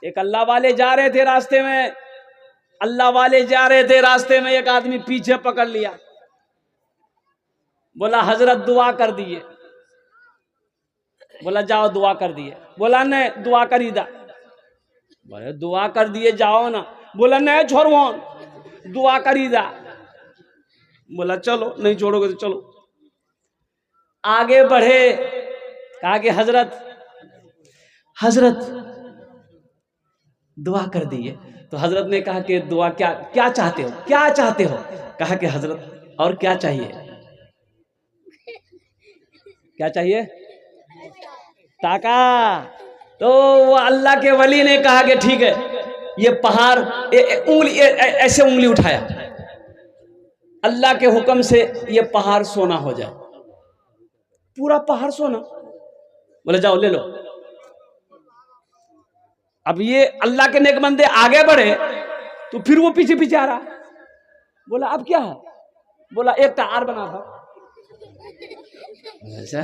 एक अल्लाह वाले जा रहे थे रास्ते में, अल्लाह वाले जा रहे थे रास्ते में, एक आदमी पीछे पकड़ लिया, बोला हजरत दुआ कर दिए। बोला जाओ दुआ कर दिए। बोला नहीं दुआ करी दा। बोले दुआ कर दिए जाओ ना। बोला नहीं छोड़वान दुआ करी दा। बोला चलो नहीं छोड़ोगे तो चलो। आगे बढ़े, कहा कि हजरत दुआ कर दिए। तो हजरत ने कहा कि दुआ क्या क्या चाहते हो, क्या चाहते हो? कहा कि हजरत और क्या चाहिए? क्या चाहिए? ताका। तो वो अल्लाह के वली ने कहा कि ठीक है, ये पहाड़ उंगली ऐसे उंगली उठाया, अल्लाह के हुक्म से ये पहाड़ सोना हो जाए, पूरा पहाड़ सोना। बोले जाओ ले लो। अब ये अल्लाह के नेक बंदे आगे बढ़े तो फिर वो पीछे पीछे आ रहा। बोला अब क्या है? बोला एक टार बना था। अच्छा,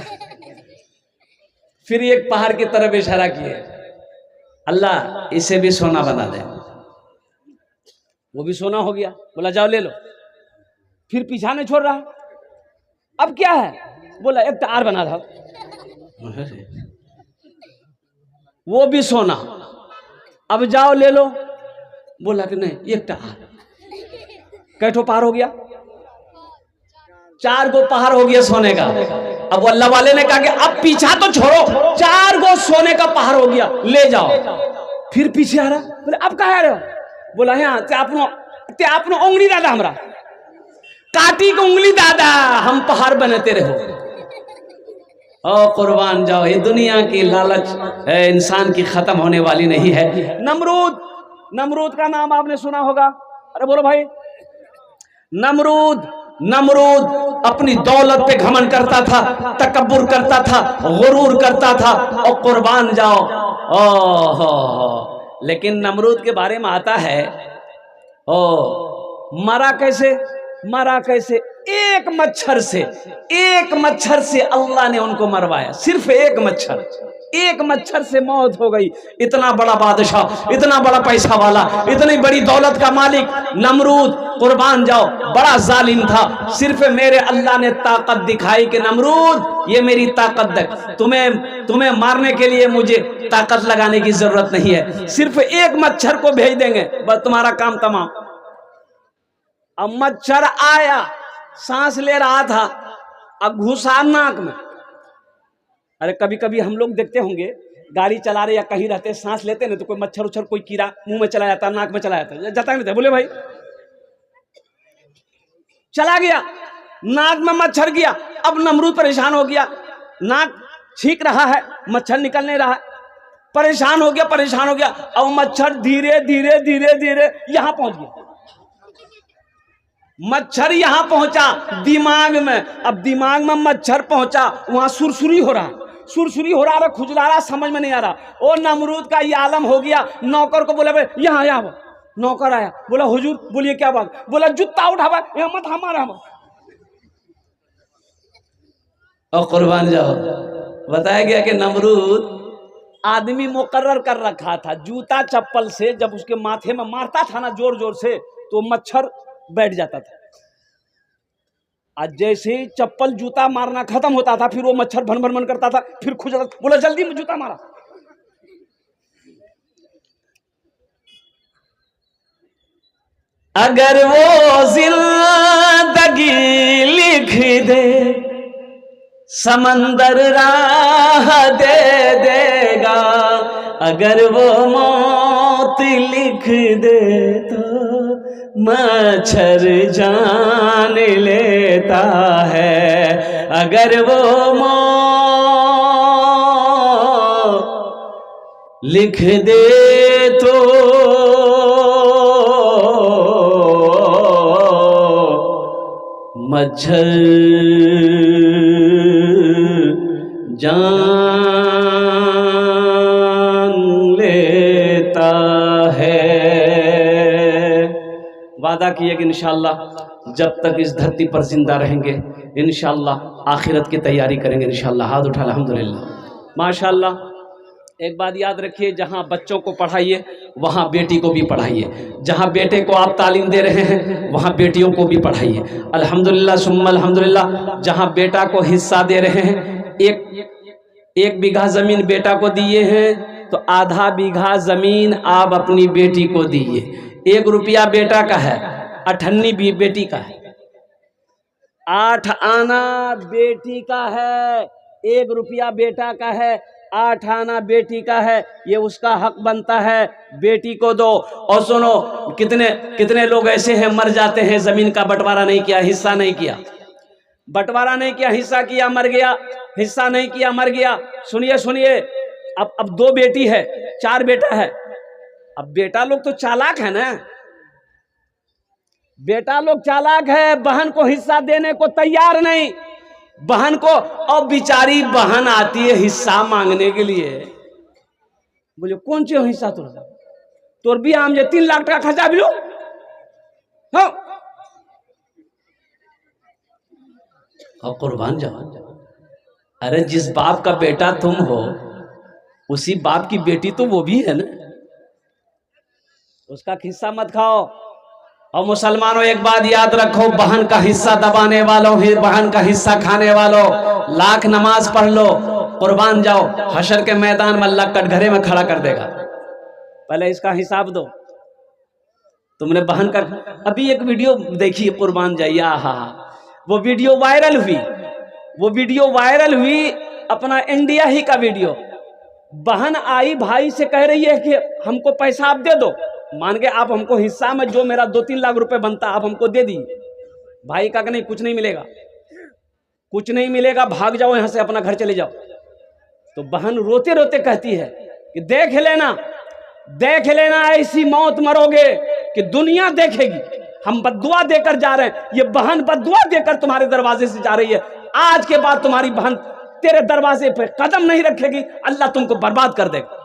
फिर एक पहाड़ की तरफ इशारा किए, अल्लाह इसे भी सोना बना दे। वो भी सोना हो गया। बोला जाओ ले लो। फिर पीछा नहीं छोड़ रहा। अब क्या है? बोला एक टार बना था, वो भी सोना, अब जाओ ले लो। बोला कि नहीं एक टार। कैठो पहाड़ हो गया? 4 गो पहाड़ हो गया सोने का। अब वो अल्लाह वाले ने कहा कि अब पीछा तो छोड़ो, 4 गो सोने का पहाड़ हो गया, ले जाओ। फिर पीछे आ रहा। बोले अब कहाँ आ रहे हो? बोला यहाँ ते आपनो उंगली दादा, हमरा काटी को उंगली दादा, हम पहाड़ बनते रहो। ओ कुर्बान जाओ, ये दुनिया की लालच इंसान की खत्म होने वाली नहीं है। नमरूद का नाम आपने सुना होगा। अरे बोलो भाई। नमरूद अपनी दौलत पे घमंड करता था, तकब्बुर करता था, गुरूर करता था। और कुर्बान जाओ, ओहो। लेकिन नमरूद के बारे में आता है, मरा कैसे? एक मच्छर से अल्लाह ने उनको मरवाया। सिर्फ एक मच्छर से मौत हो गई। इतना बड़ा बादशाह, इतना बड़ा पैसा वाला, इतनी बड़ी दौलत का मालिक नमरूद, कुर्बान जाओ, बड़ा जालिम था। सिर्फ मेरे अल्लाह ने ताकत दिखाई कि नमरूद ये मेरी ताकत देख, तुम्हें मारने के लिए मुझे ताकत लगाने की जरूरत नहीं है, सिर्फ एक मच्छर को भेज देंगे, बस तुम्हारा काम तमाम। अब मच्छर आया, सांस ले रहा था, अब घुसा नाक में। अरे कभी कभी हम लोग देखते होंगे, गाड़ी चला रहे या कहीं रहते, सांस लेते ना तो कोई मच्छर उच्छर, कोई कीड़ा मुंह में चला जाता, नाक में चला जाता नहीं था? बोले भाई चला गया, नाक में मच्छर गया। अब नमरूद परेशान हो गया, नाक छींक रहा है, मच्छर निकल नहीं रहा है, परेशान हो गया। अब मच्छर धीरे धीरे यहां पहुंच गया। मच्छर यहां पहुंचा दिमाग में। अब दिमाग में मच्छर पहुंचा, वहां सुरसुरी हो रहा, खुजला रहा, समझ में नहीं आ रहा। और नमरूद का ये आलम हो गया। नौकर को बोला यहाँ। नौकर आया, बोला हुजूर बोलिए क्या बात? बोला जूता उठावा, यहाँ मत हमारा। और कुर्बान जाओ, बताया गया कि नमरूद आदमी मुकर्रर कर रखा था, जूता चप्पल से जब उसके माथे में मारता था ना जोर जोर से, तो मच्छर बैठ जाता था। आज जैसे ही चप्पल जूता मारना खत्म होता था, फिर वो मच्छर भन भन भन करता था, फिर खुजला। बोला जल्दी में जूता मारा। अगर वो जिंदगी लिख दे, समंदर राह दे देगा। अगर वो मौत लिख दे तो मच्छर जान लेता है। अगर वो मौत लिख दे तो मच्छर जान लेता है। वादा किए कि इंशाअल्लाह जब तक इस धरती पर जिंदा रहेंगे इंशाअल्लाह आखिरत की तैयारी करेंगे इंशाअल्लाह। हाथ उठा अल्हम्दुलिल्लाह, माशाअल्लाह। एक बात याद रखिए, जहां बच्चों को पढ़ाइए वहां बेटी को भी पढ़ाइए, जहां बेटे को आप तालीम दे रहे हैं वहां बेटियों को भी पढ़ाइए। अल्हम्दुलिल्लाह सुम्मा अल्हम्दुलिल्लाह। जहां बेटा को हिस्सा दे रहे हैं, एक बीघा जमीन बेटा को दिए हैं तो आधा बीघा जमीन आप अपनी बेटी को दीजिए। 1 रुपया बेटा का है, 8 अन्नी भी बेटी का है, 8 आना बेटी का है, 1 रुपया बेटा का है, 8 आना बेटी का है। ये उसका हक बनता है, बेटी को दो। और सुनो, कितने कितने लोग ऐसे हैं मर जाते हैं, जमीन का बंटवारा नहीं किया, हिस्सा नहीं किया, बंटवारा नहीं किया, हिस्सा किया मर गया, हिस्सा नहीं किया मर गया। सुनिए सुनिए, अब 2 बेटी है, 4 बेटा है। अब बेटा लोग तो चालाक है ना, बेटा लोग चालाक है, बहन को हिस्सा देने को तैयार नहीं। बहन को, अब बेचारी बहन आती है हिस्सा मांगने के लिए, बोले कौन चे हिस्सा तोर भी हम जे 3 लाख टका खर्चा भी लो। हाँ, और कुर्बान जाओ। अरे जिस बाप का बेटा तुम हो उसी बाप की बेटी तो वो भी है ना, उसका हिस्सा मत खाओ। और मुसलमानों एक बात याद रखो, बहन का हिस्सा दबाने वालों, बहन का हिस्सा खाने वालों, लाख नमाज पढ़ लो, कुर्बान जाओ, हशर के मैदान में अल्लाह कटघरे में खड़ा कर देगा। पहले इसका हिसाब दो। तुमने बहन का, अभी एक वीडियो देखी, कुर्बान जाइए, आहा, वो वीडियो वायरल हुई, वो वीडियो वायरल हुई, अपना इंडिया ही का वीडियो। बहन आई भाई से कह रही है कि हमको पैसा आप दे दो, मान गए आप हमको हिस्सा में जो मेरा 2-3 लाख रुपए बनता आप हमको दे दी। भाई का नहीं, कुछ नहीं मिलेगा, कुछ नहीं मिलेगा, भाग जाओ यहां से, अपना घर चले जाओ। तो बहन रोते रोते कहती है कि देख लेना ऐसी मौत मरोगे कि दुनिया देखेगी, हम बद्दुआ देकर जा रहे हैं। ये बहन बद्दुआ देकर तुम्हारे दरवाजे से जा रही है, आज के बाद तुम्हारी बहन तेरे दरवाजे पे कदम नहीं रखेगी, अल्लाह तुमको बर्बाद कर देगा।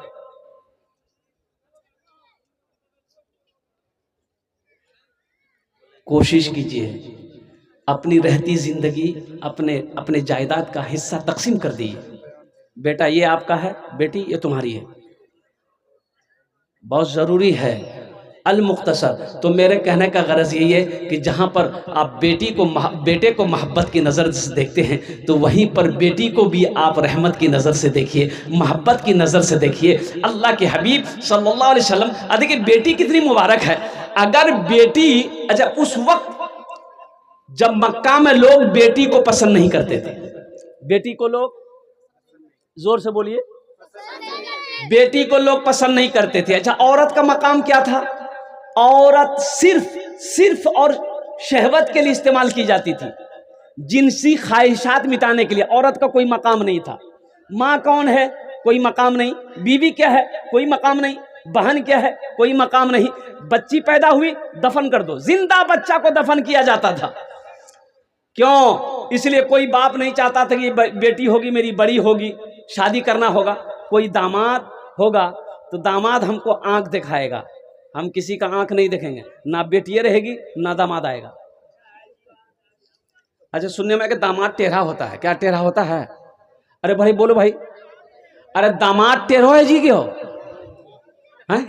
कोशिश कीजिए अपनी रहती जिंदगी अपने जायदाद का हिस्सा तकसीम कर दीजिए। बेटा ये आपका है, बेटी ये तुम्हारी है। बहुत जरूरी है अल मुख्तसर। तो मेरे कहने का गरज यही है कि जहाँ पर आप बेटे को मोहब्बत की नज़र से देखते हैं तो वहीं पर बेटी को भी आप रहमत की नज़र से देखिए, मोहब्बत की नज़र से देखिए। अल्लाह के हबीब सल्लल्लाहु अलैहि वसल्लम, देखिए बेटी कितनी मुबारक है। अगर बेटी, अच्छा उस वक्त जब मक्का में लोग बेटी को पसंद नहीं करते थे, बेटी को लोग, जोर से बोलिए, बेटी को लोग पसंद नहीं करते थे। अच्छा औरत का मकाम क्या था? औरत सिर्फ और शहवत के लिए इस्तेमाल की जाती थी, जिनसी ख्वाहिशात मिटाने के लिए। औरत का कोई मकाम नहीं था। माँ कौन है? कोई मकाम नहीं। बीवी क्या है? कोई मकाम नहीं। बहन क्या है? कोई मकाम नहीं। बच्ची पैदा हुई, दफन कर दो, जिंदा बच्चा को दफन किया जाता था। क्यों? इसलिए कोई बाप नहीं चाहता था कि बेटी होगी मेरी, बड़ी होगी, शादी करना होगा। कोई दामाद होगा तो दामाद हमको आंख दिखाएगा, हम किसी का आंख नहीं देखेंगे, ना बेटियां रहेगी ना दामाद आएगा। अच्छा सुनने में कि दामाद टेढ़ा होता है, क्या टेढ़ा होता है? अरे भाई बोलो भाई, अरे दामाद टेढ़ो है जी, क्यों है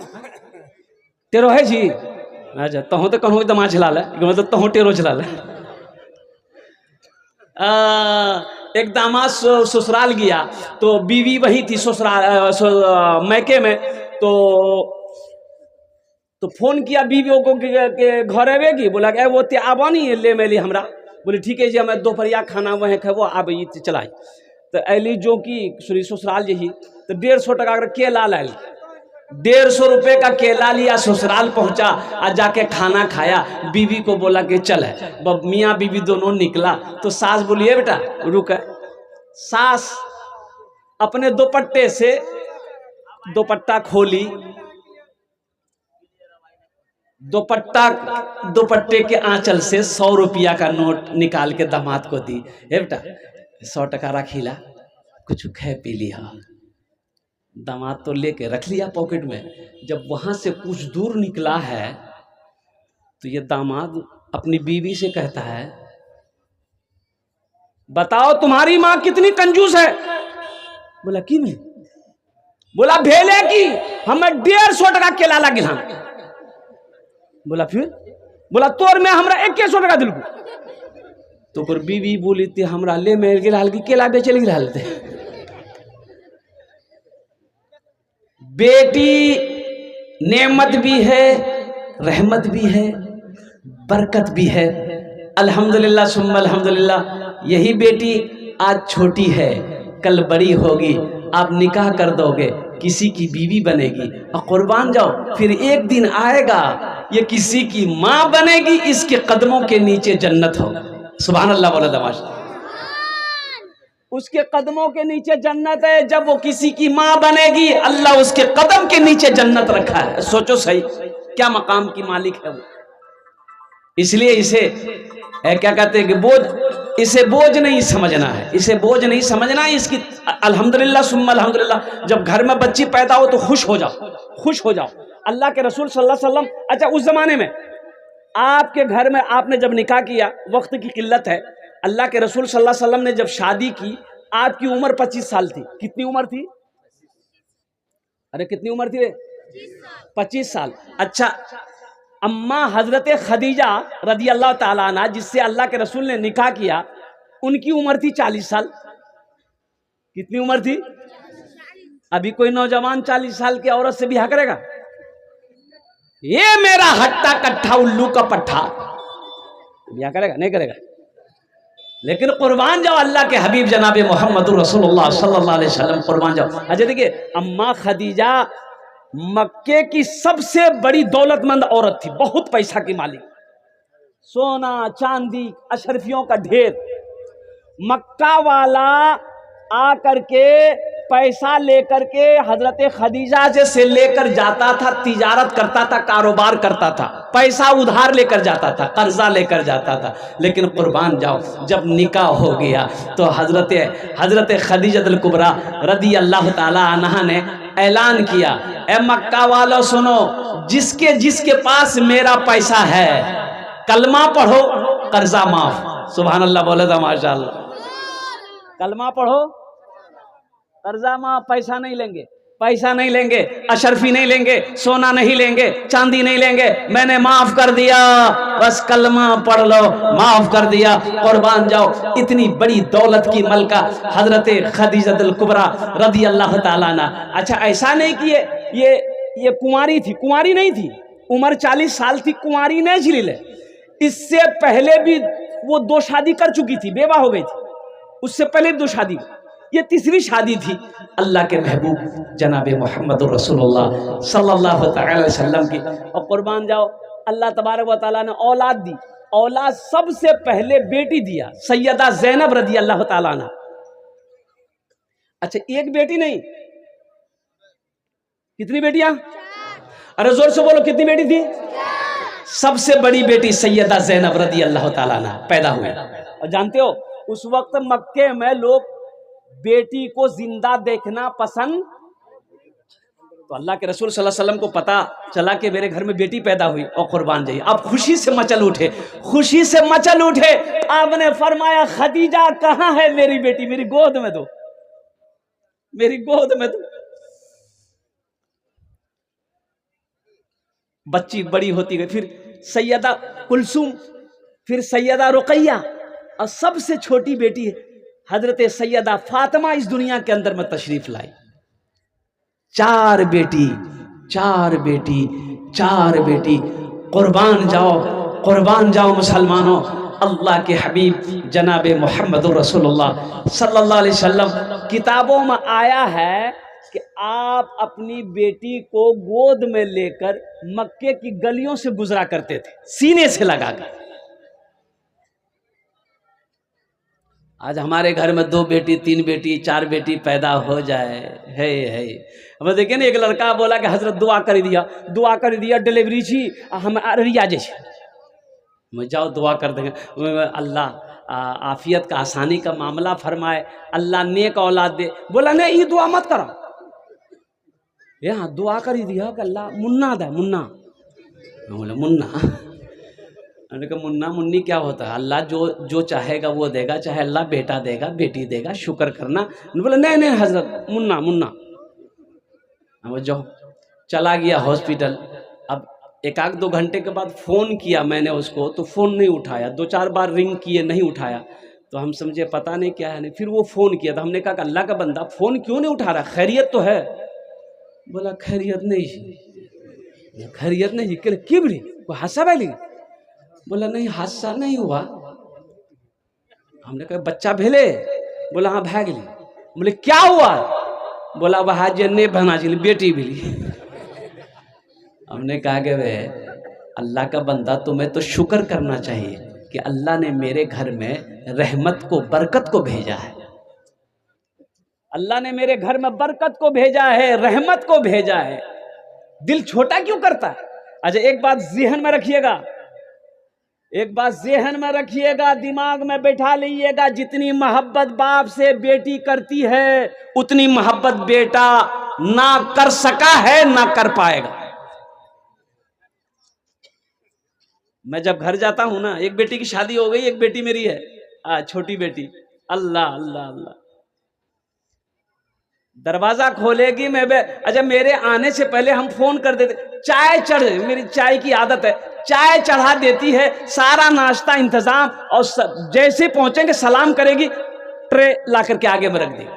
टेढ़ो है जी? अच्छा तहो तो कहूँ दामाद चला ले, मतलब तहो टेढ़ो चला ले। एक दामाद ससुराल गया तो बीवी वही थी ससुराल मैके में, तो फोन किया बीवी को के घर आवेगी, बोला कि वो आबा नहीं ले मेली हमरा। बोले ठीक है जी, हमें दोपहरिया खाना वह खेबो, आब चलाई। तो अली जो कि ससुराल जही तो 150 टका केला लाल, 150 रुपए का केला लिया, ससुराल पहुंचा और जाके खाना खाया। बीवी को बोला कि चल है, मियाँ बीवी दोनों निकला तो सास बोलिए बेटा रुक। सास अपने दुपट्टे से दुपट्टा खोली, दुपट्टे के आंचल से 100 रुपया का नोट निकाल के दामाद को दी। हे बेटा 100 टका रखीला, कुछ खे पी लिया। दामाद तो लेके रख लिया पॉकेट में। जब वहां से कुछ दूर निकला है तो ये दामाद अपनी बीवी से कहता है, बताओ तुम्हारी माँ कितनी कंजूस है? बोला कि मैं बोला भेले की हमें 150 टका केला ला गिला। बोला फिर? बोला तोर में हमरा 100 टका दिल। तो पर बीवी बोली थी हमरा ले मेल गिला हल्की केला बेचल गिला थे। बेटी नेमत भी है, रहमत भी है, बरकत भी है। अल्हम्दुलिल्लाह सुम्मा अल्हम्दुलिल्लाह। यही बेटी आज छोटी है, कल बड़ी होगी, आप निकाह कर दोगे, किसी की बीवी बनेगी और कुर्बान जाओ, फिर एक दिन आएगा ये किसी की माँ बनेगी, इसके कदमों के नीचे जन्नत हो। सुभान अल्लाह बोला दमाश। उसके कदमों के नीचे जन्नत है। जब वो किसी की माँ बनेगी, अल्लाह उसके कदम के नीचे जन्नत रखा है। सोचो सही क्या मकाम की मालिक है वो। इसलिए इसे क्या कहते हैं कि बोझ, इसे बोझ नहीं समझना है, इसे बोझ नहीं समझना है। इसकी अल्हम्दुलिल्लाह सुम्मा अल्हम्दुलिल्लाह। जब घर में बच्ची पैदा हो तो खुश हो जाओ, खुश हो जाओ। अल्लाह के रसूल सल्लल्लाहु अलैहि वसल्लम, अच्छा उस जमाने में आपके घर में आपने जब निकाह किया, वक्त की किल्लत है, अल्लाह के रसूल सल्लल्लाहु अलैहि वसल्लम ने जब शादी की, आपकी उम्र 25 साल थी। कितनी उम्र थी? अरे कितनी उम्र थी? 25 साल। अच्छा, अम्मा हजरत खदीजा रदी अल्लाह ताला अन्हा, जिससे अल्लाह के रसूल ने निकाह किया, उनकी उम्र थी 40 साल। कितनी उम्र थी? अभी कोई नौजवान 40 साल की औरत से ब्याह करेगा? ये मेरा हट्टा कट्ठा उल्लू का पट्ठा ब्याह करेगा? नहीं करेगा। लेकिन कुर्बान जाओ अल्लाह के हबीब जनाब मोहम्मद रसूलुल्लाह सल्लल्लाहु अलैहि वसल्लम, कुर्बान जाओ। अच्छा देखिए, अम्मा खदीजा मक्के की सबसे बड़ी दौलतमंद औरत थी, बहुत पैसा की मालिक, सोना चांदी अशरफियों का ढेर। मक्का वाला आकर के पैसा लेकर के हजरत खदीजा से लेकर जाता था, तिजारत करता था, कारोबार करता था, पैसा उधार लेकर जाता था, कर्जा लेकर जाता था। लेकिन कुर्बान जाओ, जब निकाह हो गया तो हजरत खदीजतुल कुबरा रदी अल्लाह ताला अन्हा ने ऐलान किया, ए मक्का वालों सुनो, जिसके जिसके पास मेरा पैसा है कलमा पढ़ो, कर्जा माफ। सुभान अल्लाह बोले था माशाअल्लाह। कलमा पढ़ो, कर्जा माफ। पैसा नहीं लेंगे, पैसा नहीं लेंगे, अशरफी नहीं लेंगे, सोना नहीं लेंगे, चांदी नहीं लेंगे, मैंने माफ कर दिया, बस कलमा पढ़ लो, माफ कर दिया। कुर्बान जाओ, इतनी बड़ी दौलत की मलका हजरत खदीजतुल कुबरा रदी अल्लाह ताला अन्हा। अच्छा ऐसा नहीं कि ये कुंवारी थी, कुंवारी नहीं थी, उम्र 40 साल थी, कुंवारी नहीं झिली। इससे पहले भी वो 2 शादी कर चुकी थी, बेवा हो गई थी, उससे पहले 2 शादी, ये तीसरी शादी थी। अल्लाह के महबूब जनाब मोहम्मद रसूलुल्लाह सल्लल्लाहु अलैहि वसल्लम की। और कुर्बान जाओ, अल्लाह तबारक व तआला ने औलाद दी। औलाद सबसे पहले बेटी दिया, सैयदा ज़ैनब रदी अल्लाह तआला अन्हा। अच्छा एक बेटी नहीं, कितनी बेटियां? अरे जोर से बोलो, कितनी बेटी थी? सबसे बड़ी बेटी सैयदा ज़ैनब रदी अल्लाह तआला अन्हा पैदा हुई। और जानते हो उस वक्त मक्के में लोग बेटी को जिंदा देखना पसंद, तो अल्लाह के रसूल सल्लल्लाहु अलैहि वसल्लम को पता चला कि मेरे घर में बेटी पैदा हुई, और कुर्बान जाइए आप खुशी से मचल उठे, खुशी से मचल उठे। आपने फरमाया, खदीजा कहाँ है मेरी बेटी? मेरी गोद में दो, मेरी गोद में दो। बच्ची बड़ी होती गई, फिर सैयदा कुलसुम, फिर सैयदा रुकैया, और सबसे छोटी बेटी हजरत सैयदा फातिमा इस दुनिया के अंदर में तशरीफ लाई। 4 बेटी, 4 बेटी, 4 बेटी। कुर्बान जाओ, कुर्बान जाओ मुसलमानों। अल्लाह के हबीब जनाब मोहम्मद रसूलुल्लाह सल्लल्लाहु अलैहि वसल्लम, किताबों में आया है कि आप अपनी बेटी को गोद में लेकर मक्के की गलियों से गुजरा करते थे, सीने से लगाकर। आज हमारे घर में 2 बेटी 3 बेटी 4 बेटी पैदा हो जाए है। अब देखिए ना, एक लड़का बोला कि हजरत दुआ कर दिया, डिलीवरी छी हम रिया जैसे, मैं जाओ दुआ कर देंगे, अल्लाह आफियत का आसानी का मामला फरमाए, अल्लाह नेक औलाद दे। बोला नहीं, ये दुआ मत करो, यहाँ दुआ कर दिया कि अल्लाह मुन्ना दे, मुन्ना। बोला मुन्ना? मैंने कहा मुन्ना मुन्नी क्या होता है? अल्लाह जो चाहेगा वो देगा, चाहे अल्लाह बेटा देगा बेटी देगा, शुक्र करना। बोले नहीं नहीं हजरत, मुन्ना मुन्ना। वो जो चला गया हॉस्पिटल। अब 1-2 घंटे के बाद फ़ोन किया मैंने उसको, तो फ़ोन नहीं उठाया। 2-4 बार रिंग किए, नहीं उठाया। तो हम समझे पता नहीं क्या है। नहीं, फिर वो फ़ोन किया तो हमने कहा कि अल्लाह का बंदा फ़ोन क्यों नहीं उठा रहा, खैरियत तो है? बोला खैरियत नहीं, खैरियत नहीं। क्यों बोली वो हादसा वाली? बोला नहीं हादसा नहीं हुआ। हमने कहा बच्चा भेले? बोला हाँ भाग ली। बोले क्या हुआ? बोला वहाँ जे ने बना चली बेटी भेली। हमने कहा कि वे अल्लाह का बंदा, तुम्हें तो शुक्र करना चाहिए कि अल्लाह ने मेरे घर में रहमत को, बरकत को भेजा है। अल्लाह ने मेरे घर में बरकत को भेजा है, रहमत को भेजा है। दिल छोटा क्यों करता है? अच्छा एक बात ज़हन में रखिएगा, एक बात ज़हन में रखिएगा, दिमाग में बैठा लीजिएगा, जितनी मोहब्बत बाप से बेटी करती है उतनी मोहब्बत बेटा ना कर सका है, ना कर पाएगा। मैं जब घर जाता हूं ना, एक बेटी की शादी हो गई, एक बेटी मेरी है, छोटी बेटी। अल्लाह अल्लाह अल्लाह, दरवाजा खोलेगी मैं अच्छा मेरे आने से पहले हम फोन कर देते, चाय चढ़, मेरी चाय की आदत है, चाय चढ़ा देती है, सारा नाश्ता इंतजाम, और जैसे पहुंचेंगे सलाम करेगी, ट्रे ला करके आगे में रख देगी।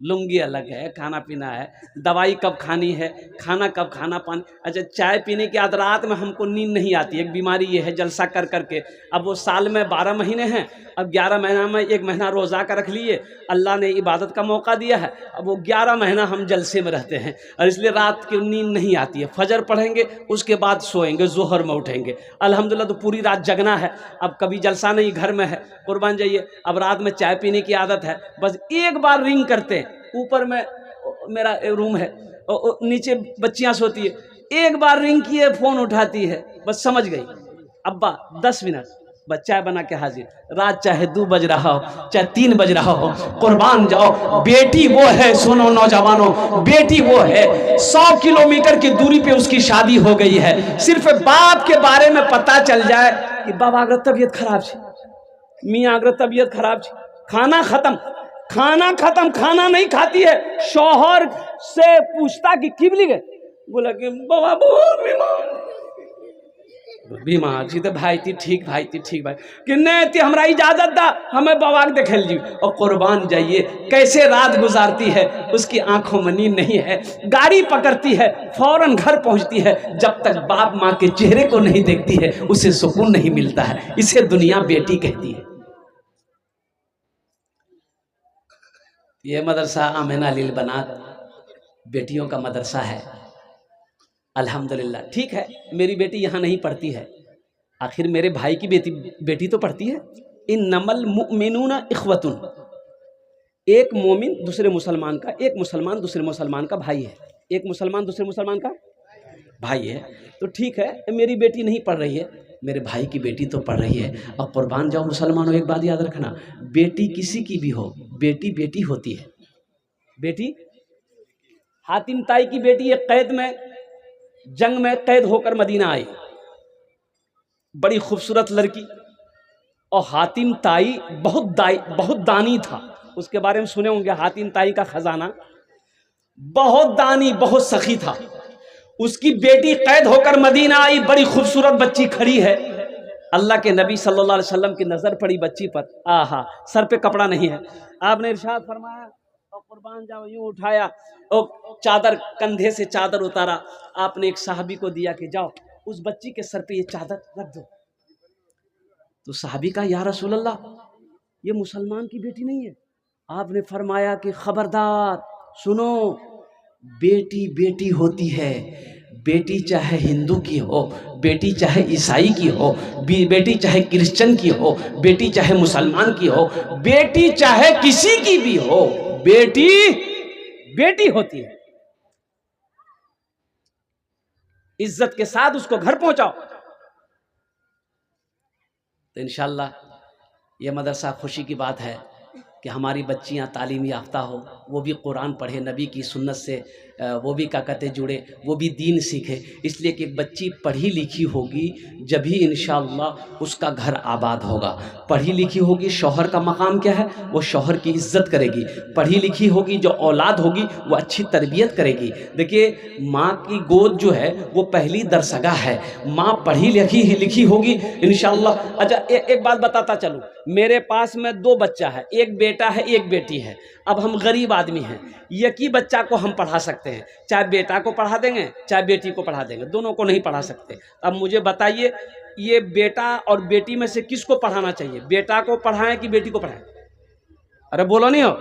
लुंगी अलग है, खाना पीना है, दवाई कब खानी है, खाना कब खाना, पानी। अच्छा चाय पीने के बाद रात में हमको नींद नहीं आती, एक बीमारी ये है, जलसा कर करके। अब वो साल में 12 महीने हैं, अब 11 महीना में 1 महीना रोज़ा का रख लिए, अल्लाह ने इबादत का मौका दिया है, अब वो 11 महीना हम जलसे में रहते हैं, और इसलिए रात की नींद नहीं आती है। फजर पढ़ेंगे, उसके बाद सोएंगे, जोहर में उठेंगे। अल्हम्दुलिल्लाह तो पूरी रात जगना है। अब कभी जलसा नहीं, घर में है, कुर्बान जाइए। अब रात में चाय पीने की आदत है, बस एक बार रिंग करते, ऊपर में मेरा रूम है और नीचे बच्चियां सोती है, एक बार रिंग किए फोन उठाती है, बस समझ गई अब्बा 10 मिनट, बस चाय बना के हाजिर। रात चाहे 2 बज रहा हो, चाहे 3 बज रहा हो, कुर्बान जाओ, बेटी वो है। सुनो नौजवानों, बेटी वो है, 100 किलोमीटर की दूरी पे उसकी शादी हो गई है। सिर्फ बाप के बारे में पता चल जाए कि बाबा अगर तबीयत खराब है, मियाँ अगर तबीयत खराब है, खाना खत्म, खाना खत्म, खाना नहीं खाती है, शौहर से पूछता कि किबली गए, बोला कि बाबा बहुत बीमार जी, तो भाई थी ठीक, भाई थी ठीक, भाई कि नहीं थी, हमारा इजाजत दा, हमें बाबा के देख ली। और कुर्बान जाइए कैसे रात गुजारती है, उसकी आंखों में नींद नहीं है, गाड़ी पकड़ती है, फौरन घर पहुंचती है, जब तक बाप माँ के चेहरे को नहीं देखती है उसे सुकून नहीं मिलता है। इसे दुनिया बेटी कहती है। ये मदरसा आमिना लिल बनात बेटियों का मदरसा है, अल्हम्दुलिल्लाह। ठीक है मेरी बेटी यहाँ नहीं पढ़ती है, आखिर मेरे भाई की बेटी तो पढ़ती है। इन्नमल मुमिनूना इख्वतुन, एक मोमिन दूसरे मुसलमान का, एक मुसलमान दूसरे मुसलमान का भाई है, एक मुसलमान दूसरे मुसलमान का भाई है। तो ठीक है मेरी बेटी नहीं पढ़ रही है, मेरे भाई की बेटी तो पढ़ रही है। और कुर्बान जाओ मुसलमानों, एक बात याद रखना, बेटी किसी की भी हो, बेटी बेटी होती है। बेटी हातिम ताई की बेटी एक कैद में, जंग में कैद होकर मदीना आई, बड़ी खूबसूरत लड़की, और हातिम ताई बहुत दानी था, उसके बारे में सुने होंगे, हातिम ताई का खजाना, बहुत दानी, बहुत सखी था। उसकी बेटी कैद होकर मदीना आई, बड़ी खूबसूरत बच्ची खड़ी है, अल्लाह के नबी सल्लल्लाहु अलैहि वसल्लम की नजर पड़ी बच्ची पर, आहा, सर पे कपड़ा नहीं है, आपने इरशाद फरमाया और कुर्बान जाओ यूं उठाया और चादर, कंधे से चादर उतारा, आपने एक साहबी को दिया कि जाओ उस बच्ची के सर पे ये चादर रख दो। तो साहबी का या रसूल अल्लाह, ये मुसलमान की बेटी नहीं है। आपने फरमाया कि खबरदार सुनो, बेटी बेटी होती है, बेटी चाहे हिंदू की हो, बेटी चाहे ईसाई की हो, बेटी चाहे क्रिश्चियन की हो, बेटी चाहे मुसलमान की हो, बेटी चाहे किसी की भी हो, बेटी बेटी होती है। इज्जत के साथ उसको घर पहुंचाओ। तो इंशाअल्लाह ये मदरसा खुशी की बात है कि हमारी बच्चियां तालीम याफ्ता हो, वो भी कुरान पढ़े, नबी की सुन्नत से वो भी क्या कहते जुड़े, वो भी दीन सीखे। इसलिए कि बच्ची पढ़ी लिखी होगी जब ही इंशाअल्लाह उसका घर आबाद होगा। पढ़ी लिखी होगी, शौहर का मकाम क्या है, वो शौहर की इज्जत करेगी। पढ़ी लिखी होगी जो औलाद होगी वो अच्छी तरबियत करेगी। देखिए माँ की गोद जो है वो पहली दरसगाह है। माँ पढ़ी लिखी होगी इंशाअल्लाह। अच्छा एक बात बताता चलूँ, मेरे पास में 2 बच्चा है, एक बेटा है एक बेटी है। अब हम गरीब आदमी हैं, एक ही बच्चा को हम पढ़ा सकते हैं, चाहे बेटा को पढ़ा देंगे चाहे बेटी को पढ़ा देंगे, दोनों को नहीं पढ़ा सकते। अब मुझे बताइए ये बेटा और बेटी में से किसको पढ़ाना चाहिए, बेटा को पढ़ाएं कि बेटी को पढ़ाएं? अरे बोलो नहीं हो,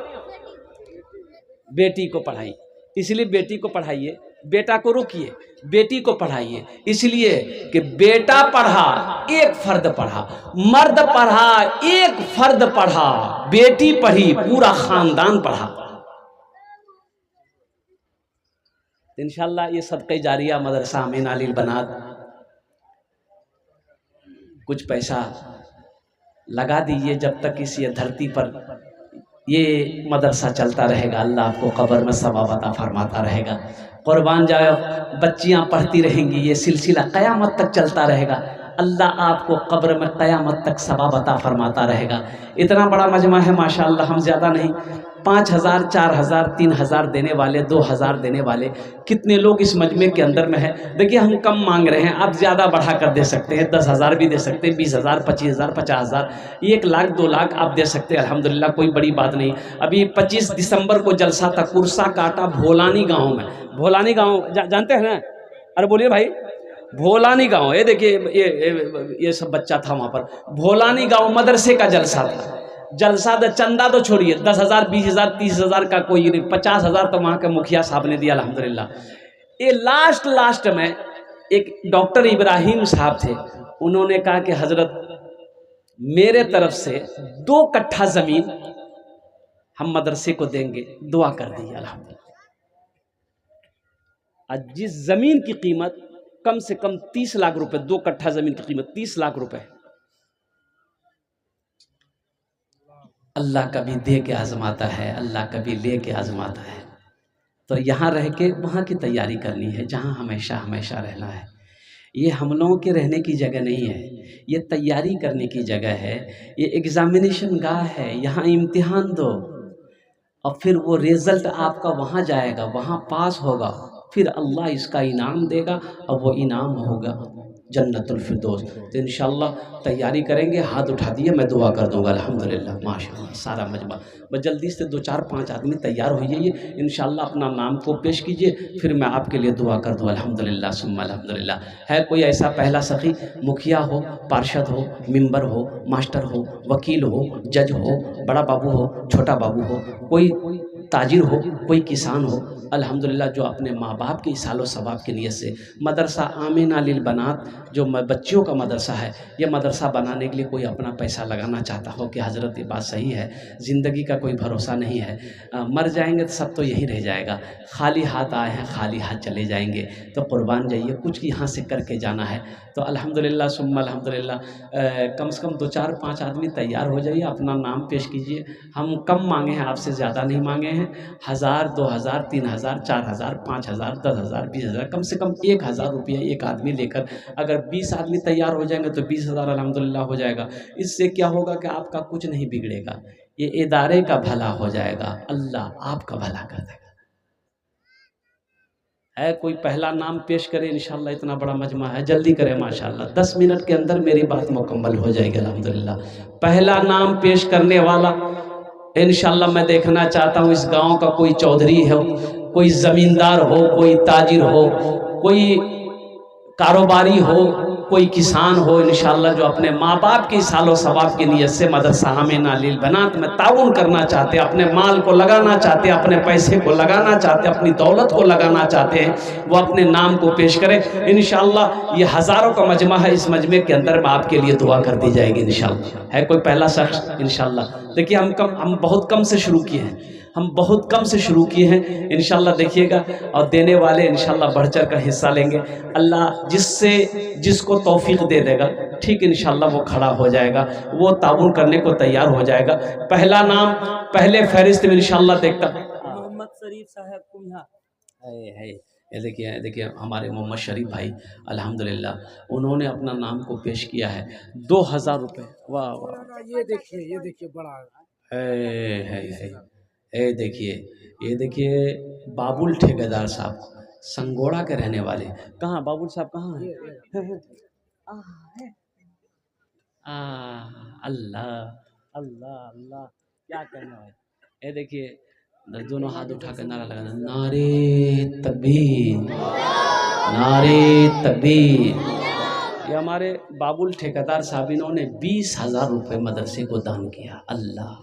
बेटी को पढ़ाइए। इसलिए बेटी को पढ़ाइए, बेटा को रोकिए, बेटी को पढ़ाइए। इसलिए कि बेटा पढ़ा एक फर्द पढ़ा, मर्द पढ़ा एक फर्द पढ़ा, बेटी पढ़ी पूरा खानदान पढ़ा। इंशाअल्लाह ये सदक़े जारिया मदरसा अमीन अलील बनात कुछ पैसा लगा दीजिए, जब तक इस ये धरती पर ये मदरसा चलता रहेगा अल्लाह आपको कब्र में सवाब अता फरमाता रहेगा। कुर्बान जाओ, बच्चियां पढ़ती रहेंगी, ये सिलसिला क़यामत तक चलता रहेगा। अल्लाह आपको कब्र में क़यामत तक सवाब अता फरमाता रहेगा। इतना बड़ा मजमा है माशाअल्लाह, हम ज़्यादा नहीं, 5,000 4,000 3,000 देने वाले, 2,000 देने वाले कितने लोग इस मजमे के अंदर में है। देखिए हम कम मांग रहे हैं, आप ज़्यादा बढ़ा कर दे सकते हैं, 10,000 भी दे सकते हैं, 20,000 25,000 50,000 1 लाख 2 लाख आप दे सकते हैं, अल्हम्दुलिल्लाह कोई बड़ी बात नहीं। अभी 25 दिसंबर को जलसा था कुर्सा काटा भोलानी गाँव में। भोलानी गाँव जानते हैं ना? अरे बोलिए भाई, भोलानी गांव, ये देखिए ये सब बच्चा था वहाँ पर। भोलानी गांव मदरसे का जलसा था। जलसा चंदा तो छोड़िए, 10,000 20,000 30,000 का कोई नहीं, 50,000 तो वहाँ के मुखिया साहब ने दिया अल्हम्दुलिल्लाह। ये लास्ट में एक डॉक्टर इब्राहिम साहब थे, उन्होंने कहा कि हजरत मेरे तरफ से 2 कट्ठा ज़मीन हम मदरसे को देंगे, दुआ कर दी अल्हम्दुलिल्लाह। आज जिस ज़मीन की कीमत कम से कम 30 लाख रुपए, 2 कट्ठा जमीन की कीमत 30 लाख रुपए। अल्लाह कभी दे के आजमाता है, अल्लाह कभी ले के आजमाता है। तो यहाँ रह के वहाँ की तैयारी करनी है जहाँ हमेशा हमेशा रहना है। ये हम लोगों के रहने की जगह नहीं है, ये तैयारी करने की जगह है, ये एग्जामिनेशन गाह है। यहाँ इम्तिहान दो और फिर वो रिज़ल्ट आपका वहाँ जाएगा, वहाँ पास होगा, फिर अल्लाह इसका इनाम देगा और वो इनाम होगा जन्नतुल फिरदौस। तो इंशाअल्लाह तैयारी करेंगे। हाथ उठा दिए, मैं दुआ कर दूंगा अल्हम्दुलिल्लाह माशाअल्लाह। सारा मजमा बस जल्दी से 2-4-5 आदमी तैयार हो जाइए, इंशाअल्लाह अपना नाम को पेश कीजिए, फिर मैं आपके लिए दुआ कर दूँ अल्हम्दुलिल्लाह सुम्मा अल्हम्दुलिल्लाह। है कोई ऐसा पहला सखी, मुखिया हो, पार्षद हो, मेंबर हो, मास्टर हो, वकील हो, जज हो, बड़ा बाबू हो, छोटा बाबू हो, कोई ताजिर हो, कोई किसान हो, अल्हम्दुलिल्लाह जो अपने माँ बाप के इसालो सवाब की नीयत से मदरसा आमीना लिल बनात जो बच्चियों का मदरसा है, ये मदरसा बनाने के लिए कोई अपना पैसा लगाना चाहता हो कि हज़रत ये बात सही है, ज़िंदगी का कोई भरोसा नहीं है, मर जाएंगे तो सब तो यही रह जाएगा, खाली हाथ आए हैं खाली हाथ चले जाएंगे, तो कुर्बान जाइए, कुछ यहाँ से करके जाना है। तो अल्हम्दुलिल्लाह सुम्मा अल्हम्दुलिल्लाह कम से कम 2-4-5 आदमी तैयार हो जाइए, अपना नाम पेश कीजिए। हम कम मांगे हैं, आपसे ज़्यादा नहीं मांगे हैं। 1,000 2,000 3,000 4,000 5,000 10,000 20,000 कम से कम 1,000 रुपया एक आदमी लेकर अगर 20 आदमी तैयार हो जाएंगे तो 20,000 अल्हम्दुलिल्लाह हो जाएगा। इससे क्या होगा कि आपका कुछ नहीं बिगड़ेगा, ये इदारे का भला हो जाएगा, अल्लाह आपका भला कर देगा। है कोई पहला नाम पेश करे इंशाअल्लाह, इतना बड़ा मजमा है, जल्दी करें माशाअल्लाह, 10 मिनट के अंदर मेरी बात मुकम्मल हो जाएगी अल्हम्दुलिल्लाह। पहला नाम पेश करने वाला इंशाअल्लाह मैं देखना चाहता हूँ, इस गांव का कोई चौधरी हो, कोई ज़मींदार हो, कोई ताजिर हो, कोई कारोबारी हो, कोई किसान हो, इंशाअल्लाह जो अपने माँ बाप की सालो सवाब की नीयत से मदरसा आमीना लिल बनात में ताउन करना चाहते हैं, अपने माल को लगाना चाहते हैं, अपने पैसे को लगाना चाहते हैं, अपनी दौलत को लगाना चाहते हैं, वो अपने नाम को पेश करें। इंशाअल्लाह ये हज़ारों का मजमा है, इस मजमे के अंदर में आपके लिए दुआ कर दी जाएगी इंशाअल्लाह। है कोई पहला शख्स इंशाअल्लाह? देखिए हम बहुत कम से शुरू किए हैं, हम बहुत कम से शुरू किए हैं, इंशाअल्लाह देखिएगा, और देने वाले इंशाअल्लाह बढ़ चढ़ कर हिस्सा लेंगे। अल्लाह जिसको तौफीक दे देगा, ठीक इंशाअल्लाह वो खड़ा हो जाएगा, वो ताउन करने को तैयार हो जाएगा। पहला नाम पहले फहरिस्त में इंशाअल्लाह देखता शरीफ साहब को यहाँ है। ये देखिए हमारे मोहम्मद शरीफ भाई अल्हम्दुलिल्लाह उन्होंने अपना नाम को पेश किया है 2000 रुपये। वाह वाह, ये देखिए बड़ा है। ये देखिए बाबुल ठेकेदार साहब संगोड़ा के रहने वाले। कहाँ बाबुल साहब कहाँ हैं? अल्लाह अल्लाह अल्लाह, क्या कहना है। ये देखिए दोनों हाथ उठा कर नारा लगाना, नारे तकबीर, नारे तकबीर। ये हमारे बाबुल ठेकेदार साहब इन्होंने 20,000 रुपये मदरसे को दान किया। अल्लाह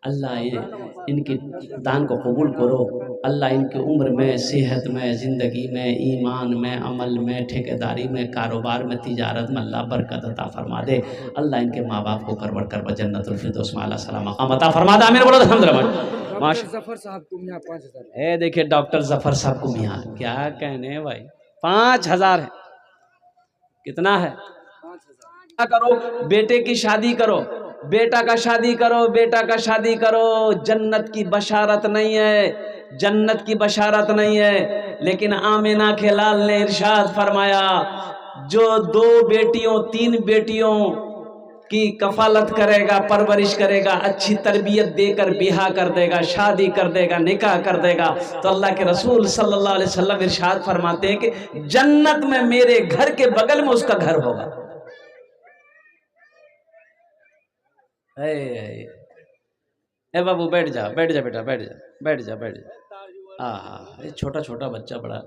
अल्लाह इनके दान को कबूल करो। अल्लाह इनकी उम्र में, सेहत में, ज़िंदगी में, ईमान में, अमल में, ठेकेदारी में, कारोबार में, तिजारत में अल्लाह बरकत अता फरमा दे। अल्लाह इनके माँ बाप को करवट कर जन्नतुल फिरदौस में आला सलाम अता फरमा दे। आमीन बोलो अल्हम्दुलिल्लाह। डॉक्टर जफर साहब को यहाँ 5,000। ए देखिए डॉक्टर जफर साहब को मियाँ, क्या कहने भाई, 5,000 है। कितना है? 5,000। करो बेटे की शादी करो, बेटा का शादी करो, बेटा का शादी करो। जन्नत की बशारत नहीं है, जन्नत की बशारत नहीं है। लेकिन आमिना के लाल ने इरशाद फरमाया, जो 2 बेटियों 3 बेटियों की कफालत करेगा, परवरिश करेगा, अच्छी तरबियत देकर बिहा कर देगा, शादी कर देगा, निकाह कर देगा, तो अल्लाह के रसूल सल्लल्लाहु अलैहि वसल्लम इरशाद फरमाते हैं कि जन्नत में मेरे घर के बगल में उसका घर होगा। ए बाबू बैठ जा बेटा, बैठ जा। हाँ, ये छोटा छोटा बच्चा बड़ा।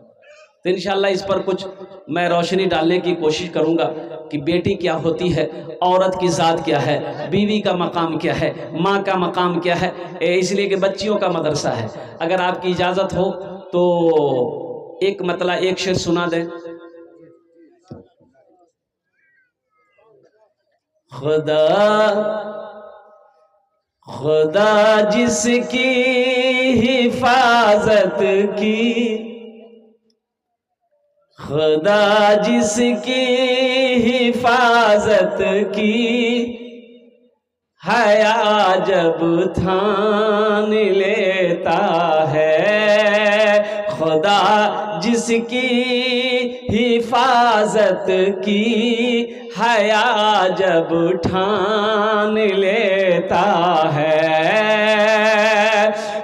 तो इंशाल्लाह इस पर कुछ मैं रोशनी डालने की कोशिश करूंगा कि बेटी क्या होती है, औरत की ज़ात क्या है, बीवी का मकाम क्या है, माँ का मकाम क्या है। इसलिए कि बच्चियों का मदरसा है। अगर आपकी इजाज़त हो तो एक मतला एक शेर सुना दें। खुदा जिसकी हिफाजत की, खुदा जिसकी हिफाजत की, हया जब थान लेता है। खुदा जिसकी हिफाजत की, हया जब ठान लेता है।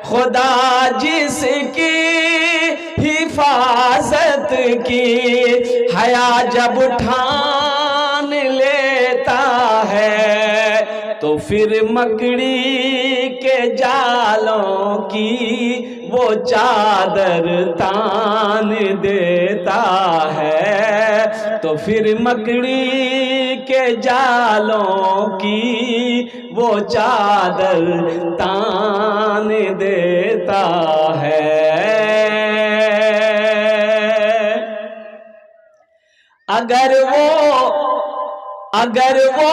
खुदा जिसकी हिफाजत की, हया जब ठान लेता है, तो फिर मकड़ी के जालों की वो चादर तान देता है। तो फिर मकड़ी के जालों की वो चादर तान देता है। अगर वो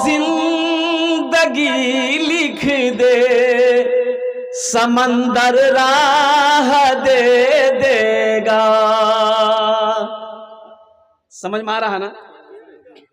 जिंदगी लिख दे, समंदर राह दे देगा। समझ में आ रहा है ना?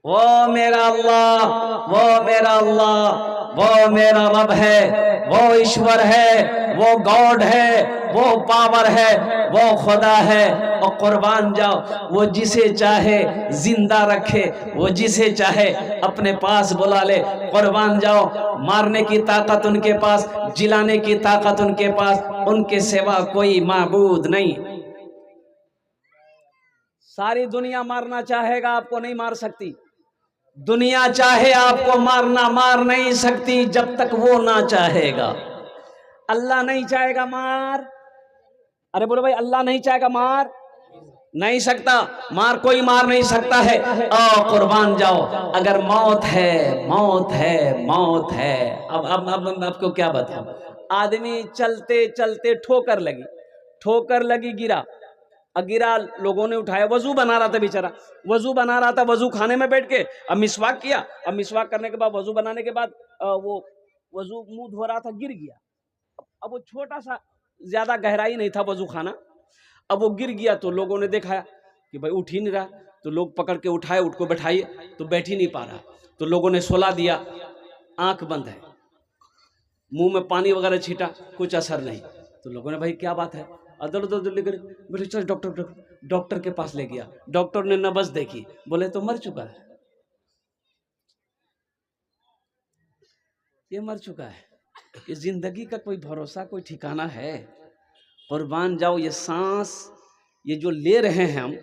वो मेरा अल्लाह, वो मेरा अल्लाह, वो मेरा रब है, वो ईश्वर है, वो गॉड है, वो पावर है, वो खुदा है। और कुर्बान जाओ, वो जिसे चाहे जिंदा रखे, वो जिसे चाहे अपने पास बुला ले। कुर्बान जाओ, मारने की ताकत उनके पास, जिलाने की ताकत उनके पास, उनके सिवा कोई माबूद नहीं। सारी दुनिया मारना चाहेगा, आपको नहीं मार सकती। दुनिया चाहे आपको मारना, मार नहीं सकती जब तक वो ना चाहेगा। अल्लाह नहीं चाहेगा मार, अरे बोलो भाई, अल्लाह नहीं चाहेगा मार नहीं सकता, मार कोई मार नहीं सकता है। कुर्बान जाओ, अगर मौत है, मौत है, मौत है। अब आपको क्या बताऊं, आदमी चलते चलते ठोकर लगी, गिरा। गिरा, लोगों ने उठाया, वजू बना रहा था बेचारा, वजू बना रहा था, वजू खाने में बैठ के अब मिसवाक किया। अब मिसवाक करने के बाद, वजू बनाने के बाद वो वजू मुंह धो रहा था, गिर गया। अब वो छोटा सा, ज्यादा गहराई नहीं था वजू खाना। अब वो गिर गया तो लोगों ने देखा कि भाई उठ ही नहीं रहा, तो लोग पकड़ के उठाए, उठ को बैठाइए, तो बैठ ही नहीं पा रहा। तो लोगों ने सुला दिया, आंख बंद है, मुंह में पानी वगैरह छीटा, कुछ असर नहीं। तो लोगों ने भाई क्या बात है, अदर उधर लेकर बोले चल डॉक्टर के पास ले गया। डॉक्टर ने नब्ज देखी, बोले तो मर चुका है, ये मर चुका है। ये जिंदगी का कोई भरोसा, कोई ठिकाना है? कुर्बान जाओ, ये सांस ये जो ले रहे हैं हम,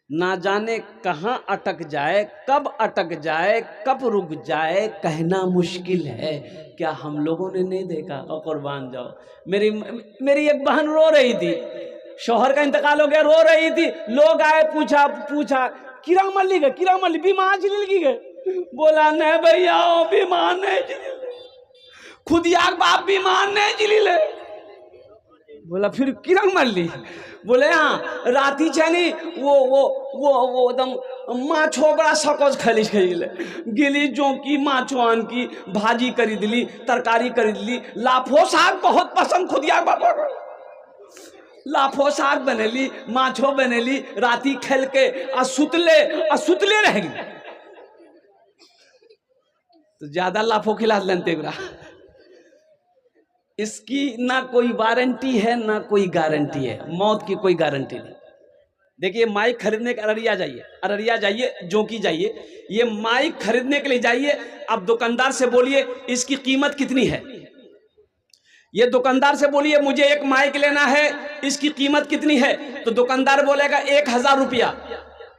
ना जाने कहाँ अटक जाए, कब अटक जाए, कब रुक जाए, कहना मुश्किल है। क्या हम लोगों ने नहीं देखा? और कुर्बान जाओ, मेरी एक बहन रो रही थी, शौहर का इंतकाल हो गया, रो रही थी। लोग आए, पूछा किरा मल्ली गए, किरा मल्ली बीमार जिंदगी गए। बोला नहीं भैया बीमार नहीं, खुद यार बाप बीमार नहीं जिले। बोला फिर किरंग मर ली? बोले हाँ राती छनी वो एकदम माछो बड़ा सकस खली गिली जोंकी माछो आन की भाजी करी दिली, तरकारी करी दिली, लाफो साग बहुत पसंद खुद यार बापा को, लाफो साग बनेली, माछो बनेली, राती खेल के सुतले रह गई। तो ज्यादा लाफो खिला लेते बरा। इसकी ना कोई वारंटी है ना कोई गारंटी है, मौत की कोई गारंटी नहीं। देखिए माइक खरीदने के अररिया जाइए, जोंकी जाइए, ये माइक खरीदने के लिए जाइए, आप दुकानदार से बोलिए इसकी कीमत कितनी है। ये दुकानदार से बोलिए मुझे एक माइक लेना है, इसकी कीमत कितनी है, तो दुकानदार बोलेगा 1000 रुपया।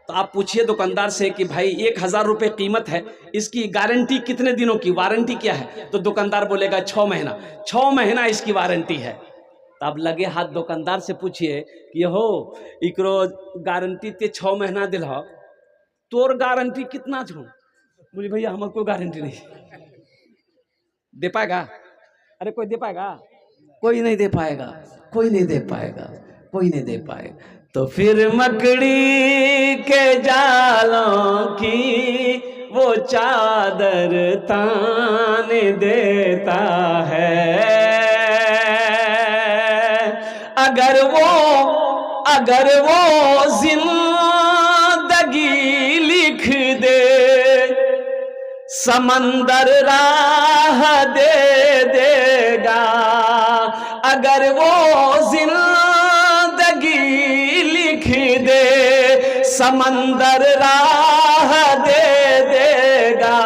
तो आप पूछिए दुकानदार से कि भाई 1000 रुपये कीमत है, इसकी गारंटी कितने दिनों की, वारंटी क्या है? तो दुकानदार बोलेगा 6 महीना, 6 महीना इसकी वारंटी है। तो आप लगे हाथ दुकानदार से पूछिए कि हो इकरो गारंटी ते 6 महीना दिल हो, तोर गारंटी कितना छो? बोले भैया हमारे कोई गारंटी नहीं। दे पाएगा? अरे कोई दे पाएगा? कोई नहीं दे पाएगा, कोई नहीं दे पाएगा, कोई नहीं दे पाएगा। तो फिर मकड़ी के जालों की वो चादर तान देता है। अगर वो जिंदगी लिख दे, समंदर राह दे देगा। अगर वो जिंदगी लिख दे, समंदर राह दे देगा।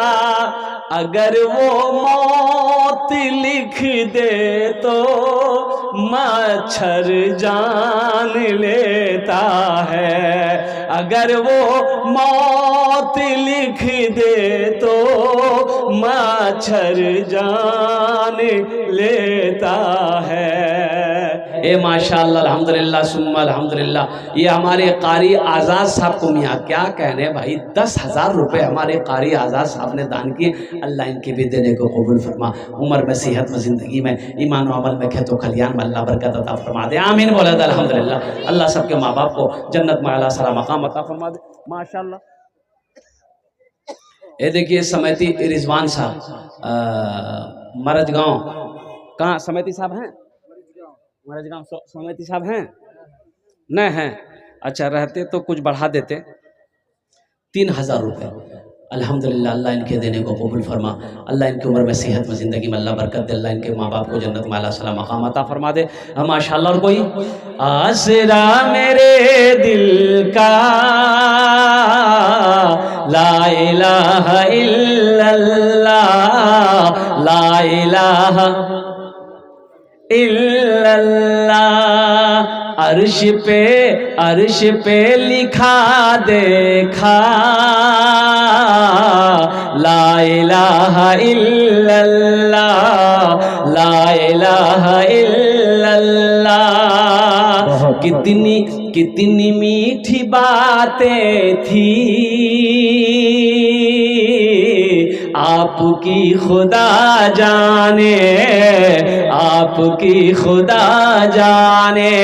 अगर वो मौत लिख दे तो मच्छर जान लेता है। अगर वो मौत लिख दे तो मच्छर जान लेता है। ए माशाअल्लाह अल्हम्दुलिल्लाह सुम्मा अल्हम्दुलिल्लाह। ये हमारे कारी आज़ाद साहब को मियाँ क्या कहने भाई, 10,000 रुपये हमारे कारी आज़ाद साहब ने दान किए। अल्लाह इनके भी देने को कबूल फरमा, उम्र में सेहत में ज़िंदगी में ईमान और अमल में खेतो खलियान में अल्लाह बरकत अता फरमा दे। आमीन बोला था अल्हम्दुलिल्लाह। अल्लाह सबके माँ बाप को जन्नत में आला सारा मकाम अता फरमा दे माशाअल्लाह। ये देखिए समिति रिजवान साहब मरजगांव, कहाँ समिति साहब हैं? मरजगांव समिति साहब हैं? नहीं हैं? अच्छा रहते तो कुछ बढ़ा देते। 3000 रुपये अल्हम्दुलिल्लाह। अल्लाह इनके देने को कबूल फरमा, अल्लाह इनकी उम्र में सेहत में ज़िंदगी में अल्लाह बरकत दे, अल्लाह इनके माँ बाप को जन्नत में आला सलाम मकाम अता फरमा दे माशाअल्लाह। और कोई आसरा मेरे दिल का ला इलाहा इल्लल्लाह, ला इलाहा इल्लल्लाह। अर्श पे लिखा देखा ला इलाहा इल्लल्लाह, ला इलाहा इल्लल्लाह। कितनी मीठी बातें थी आपकी खुदा जाने, आपकी खुदा जाने।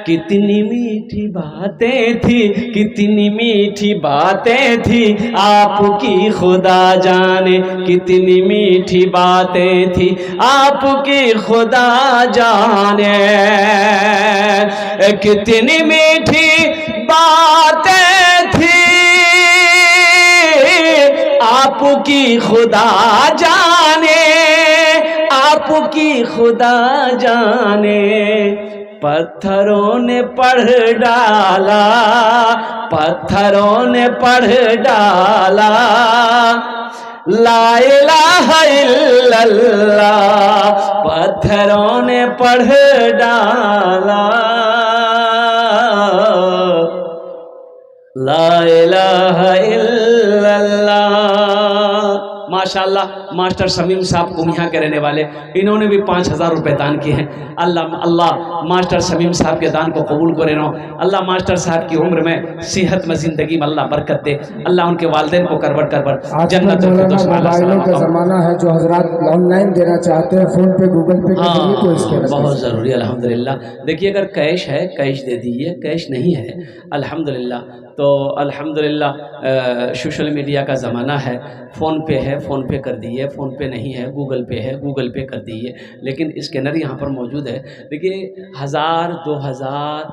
कितनी मीठी बातें थी, कितनी मीठी बातें थी आपकी खुदा जाने, कितनी मीठी बातें थी आपकी खुदा जाने। कितनी मीठी बातें थी आपकी खुदा जाने, आप आपकी खुदा जाने, पत्थरों ने पढ़ डाला, पत्थरों ने पढ़ डाला, ला इलाहा इल्लल्लाह, पत्थरों ने पढ़ डाला, ला इलाहा इल्लल्लाह। माशाअल्लाह मास्टर शमीम साहब कुमिया के रहने वाले, इन्होंने भी 5,000 रुपये दान किए हैं। अल्लाह मास्टर शमीम साहब के दान को कबूल करे नो। अल्लाह मास्टर साहब की उम्र में, सेहत में, ज़िंदगी में अल्लाह बरकत दे। अल्लाह उनके वालिदैन को करबट करबट जन्नत मोबाइलों का ज़माना है, जो हजरात ऑनलाइन देना चाहते हैं फ़ोन पे गूगल पे के जरिए को इसके बहुत ज़रूरी। अल्हम्दुलिल्लाह देखिए, अगर कैश है कैश दे दीजिए, कैश नहीं है अल्हम्दुलिल्लाह तो अल्हम्दुलिल्लाह सोशल मीडिया का ज़माना है, फ़ोन पे है फ़ोन पे कर दीजिए, फ़ोन पे नहीं है गूगल पे है गूगल पे कर दीजिए। लेकिन स्कैनर यहाँ पर मौजूद है। देखिए 1000, 2000,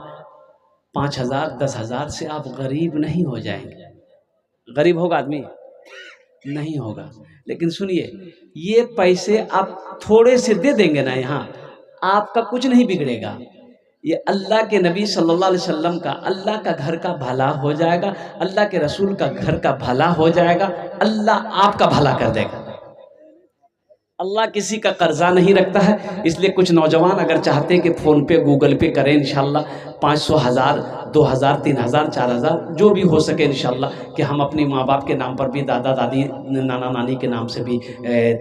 5000, 10,000 से आप गरीब नहीं हो जाएंगे। गरीब होगा आदमी? नहीं होगा। लेकिन सुनिए, ये पैसे आप थोड़े से दे देंगे ना, यहाँ आपका कुछ नहीं बिगड़ेगा। ये अल्लाह के नबी सल्लल्लाहु अलैहि वसल्लम का, अल्लाह का घर का भला हो जाएगा, अल्लाह के रसूल का घर का भला हो जाएगा, अल्लाह आपका भला कर देगा। अल्लाह किसी का कर्जा नहीं रखता है। इसलिए कुछ नौजवान अगर चाहते हैं कि फ़ोन पे गूगल पे करें, इंशाल्लाह 500, 1000, 2000, 3000, 4000 जो भी हो सके इंशाल्लाह, कि हम अपनी माँ बाप के नाम पर भी, दादा दादी, नाना नानी के नाम से भी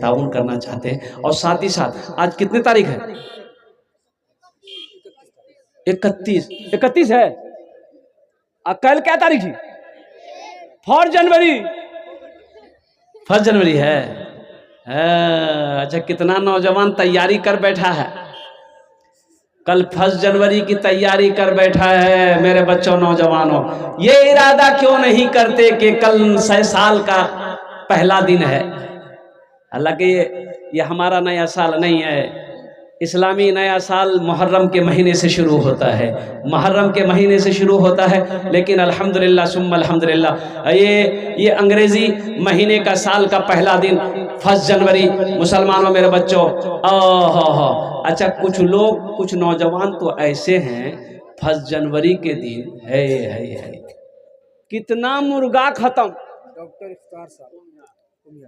ताउन करना चाहते हैं। और साथ ही साथ आज कितनी तारीख है? 31 है। कल क्या तारीख है? 4 जनवरी। 1 जनवरी है। अच्छा, कितना नौजवान तैयारी कर बैठा है, कल 1 जनवरी की तैयारी कर बैठा है। मेरे बच्चों नौजवानों, ये इरादा क्यों नहीं करते कि कल 100 साल का पहला दिन है। हालांकि ये हमारा नया साल नहीं है, इस्लामी नया साल मुहर्रम के महीने से शुरू होता है, मुहर्रम के महीने से शुरू होता है। लेकिन अल्हम्दुलिल्लाह सुम्मा अल्हम्दुलिल्लाह ये अंग्रेज़ी महीने का साल का पहला दिन 1 जनवरी मुसलमानों, मेरे बच्चों। अच्छा, कुछ लोग, कुछ नौजवान तो ऐसे हैं 1 जनवरी के दिन है कितना मुर्गा खत्म, डॉक्टर इफ्तार साहब,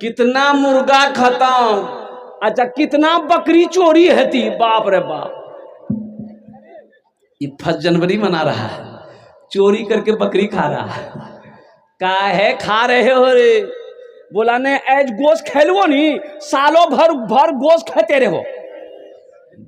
कितना मुर्गा खत्म। अच्छा, कितना बकरी चोरी है थी, बाप रे बाप। ये 1 जनवरी मना रहा है, चोरी करके बकरी खा रहा है। काहे खा रहे हो रे? बोला ने एज गोश्त खेलवो नहीं, सालों भर गोश्त खाते रहो।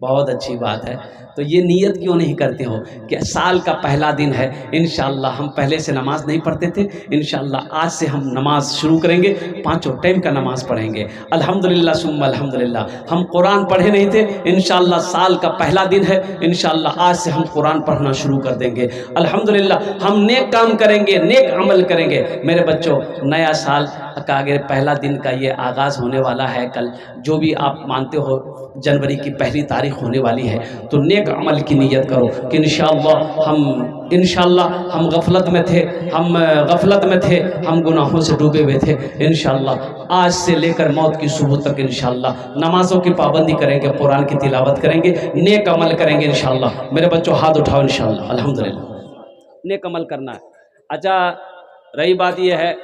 बहुत अच्छी बात है। तो ये नियत क्यों नहीं करते हो कि साल का पहला दिन है, इंशाअल्लाह हम पहले से नमाज नहीं पढ़ते थे, इंशाअल्लाह आज से हम नमाज शुरू करेंगे, 5 टाइम का नमाज पढ़ेंगे। अल्हम्दुलिल्लाह सुम्मा अल्हम्दुलिल्लाह। हम कुरान पढ़े नहीं थे, इंशाअल्लाह साल का पहला दिन है, इंशाअल्लाह आज से हम कुरान पढ़ना शुरू कर देंगे। अल्हम्दुलिल्लाह हम नेक काम करेंगे, नेक अमल करेंगे। मेरे बच्चों, नया साल का अगर पहला दिन का ये आगाज़ होने वाला है, कल जो भी आप मानते हो जनवरी की पहली तारीख होने वाली है, तो नेक अमल की नीयत करो कि इंशाअल्लाह हम गफलत में थे, हम गुनाहों से डूबे हुए थे। इंशाअल्लाह आज से लेकर मौत की सुबह तक इंशाअल्लाह नमाजों की पाबंदी करेंगे, कुरान की तिलावत करेंगे, नेक अमल करेंगे इंशाअल्लाह। मेरे बच्चों हाथ उठाओ इंशाअल्लाह। अल्हम्दुलिल्लाह नेक अमल करना है। अच्छा, रही बात ये है,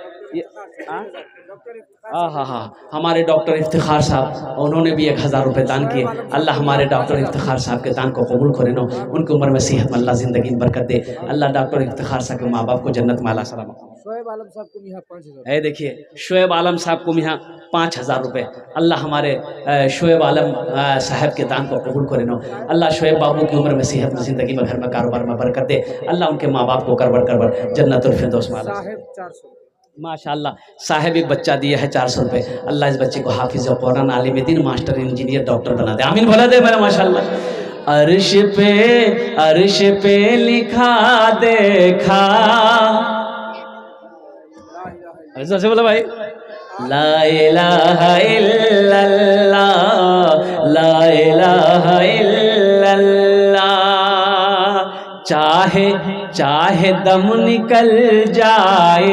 हाँ, हमारे डॉक्टर इफ्तिखार साहब, उन्होंने भी 1000 रुपये दान किए। अल्लाह हमारे डॉक्टर इफ्तिखार साहब के दान को कबूल करे नो, उनकी उम्र में सेहत में अल्लाह ज़िंदगी में बरकत दे। अल्लाह डॉक्टर इफ्तिखार साहब के माँ बाप को जन्नत में अल्लाह सलाम। शोएब आलम साहब को यहाँ 5000। है देखिए, शोएब आलम साहब को यहाँ 5000 रुपये। अल्लाह हमारे शोएब आलम साहब के दान को कबूल करे नो। अल्लाह शोएब बाबू की उम्र में सेहत में, ज़िंदगी में, घर में, कारोबार में बरकत दे। अल्लाह उनके माँ बाप को करबट जन्नतुल फिरदौस में। साहिब 400 माशाअल्लाह। साहिब एक बच्चा दिया है 400 रुपये। अल्लाह इस बच्चे को हाफिज़ कुरान, आलिम दीन, मास्टर, इंजीनियर, डॉक्टर बना दे। आमीन बोला दे मेरा माशाअल्लाह। अर्श पे लिखा देखा, ऐसा से बोला भाई, ला इलाहा इल्लल्लाह, ला इलाहा इल्लल्लाह। चाहे चाहे दम निकल जाए,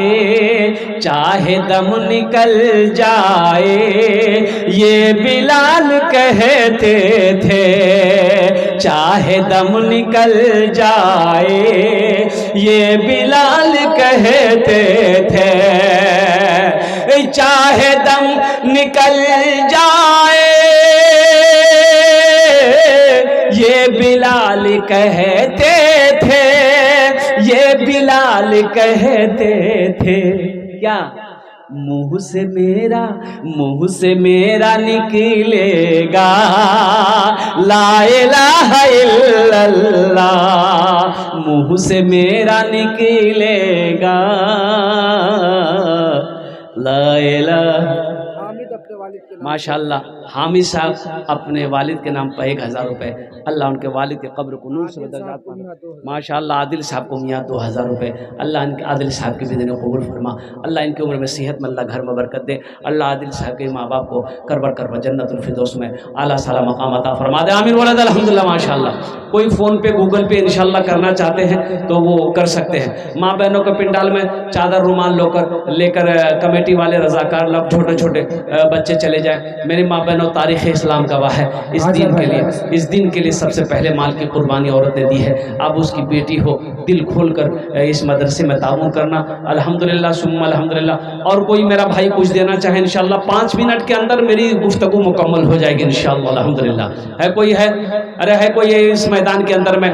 चाहे दम निकल जाए, ये बिलाल कहते थे। चाहे दम निकल जाए, ये बिलाल कहते थे। चाहे दम निकल जाए, ये बिलाल कहते थे, ये बिलाल कहते थे। क्या? मुंह से मेरा निकलेगा ला इलाहा इल्लल्लाह, मुंह से मेरा निकलेगा ला इलाहा। माशाअल्लाह हामिद साहब अपने वालिद के नाम पर 1000 रुपये, अल्लाह उनके वालिद के कब्र को नूर से बदल जाता। माशाअल्लाह आदिल साहब को मियाँ 2000 रुपये, अल्लाह इनके आदिल साहब की भी दिन कबूल फरमा, अल्लाह इनकी उम्र में सेहत में अल्लाह घर में बरकत दे, अल्लाह आदिल साहब के माँ बाप को करबर जन्नतुल फिरदौस में आला साला मकाम अता फरमा दे। आमीन वलद अल्हम्दुलिल्लाह। माशाअल्लाह कोई फ़ोन पे गूगल पे इंशाअल्लाह करना चाहते हैं तो वो कर सकते हैं। माँ बहनों के पिंडाल में चादर रुमाल लेकर कमेटी वाले रजाकार लोग छोटे छोटे बच्चे चले जाए। मेरी माँ बहनों तारीख़ इस्लाम गवाह है, इस दिन के लिए सबसे पहले माल की कुर्बानी औरत ने दी है। अब उसकी बेटी हो, दिल खोल कर इस मदरसे में ताउन करना। अल्हम्दुलिल्लाह सुम्मा अल्हम्दुलिल्लाह। और कोई मेरा भाई कुछ देना चाहे इंशाअल्लाह 5 मिनट के अंदर मेरी गुफ्तगू मुकम्मल हो जाएगी इंशाअल्लाह अल्हम्दुलिल्लाह। है कोई? है? अरे है कोई इस मैदान के अंदर में?